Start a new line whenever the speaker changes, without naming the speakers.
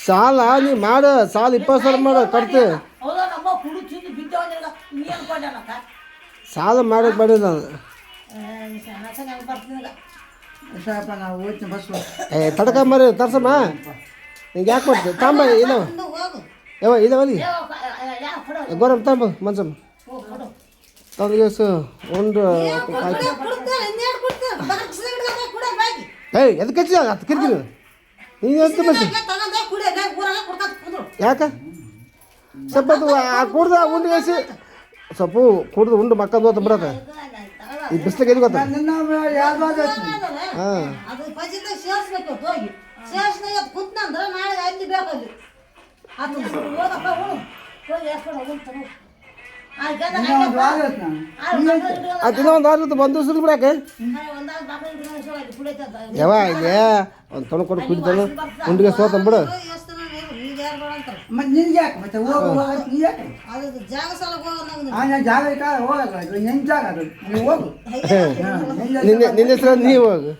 ಸಾಲ ನೀ ಮಾಡ ಸಾಲ 20,000 ಮಾಡ ಕಟ್ತಿ ಸಾಲ ಮಾಡಕ್ ಮಾಡಿದ ತಡಕ ಮರಿ ತರ್ಸಮ್ಮ ಹಿಂಗೆ ಯಾಕೆ ಮಾಡ್ತೀವಿ ತಾಂಬ ಇಲ್ಲ ಯಾವ ಇದಾವಲ್ಲಿ ಗೋರಮ್ ತಾಂಬ ಮನ್ಸಮ್ಮ ತಂದು ಒಂದು ಏಯ್ ಎದಕ್ಕೆ ಹಚ್ಚಿದ ಅದು ಕಿರಿಕಿರಿ ನೀನು ಎಷ್ಟು ಬಸ್ ಯಾಕೆ ಸ್ವಲ್ಪ ಕುಡ್ದು ಉಂಡು ಬೇಸಿ ಸ್ವಲ್ಪ ಕುಡ್ದು ಉಂಡು ಮಕ್ಕಂದು ಹೋತ ಬಿಡತ್ತೆ ಈ ಬಿಸ್ಲಿಗೆ ಎಲ್ಲಿ ಗೊತ್ತ ಹಾಂ ಅದು ಇನ್ನೂ ಒಂದು ವಾರ ಒಂದು ದಿವಸ ಬಿಡಾಕೆ ಯಾವ ಇದೆ ಒಂದು ತೊಗೊಂಡು ಕೊಟ್ಟು ಕುಡಿತಾನೆ ಉಂಡಿಗೆ ಸೋತನ್ ಬಿಡು ನಿನ್ನ ಹೆಸರು ನೀವು ಹೋಗು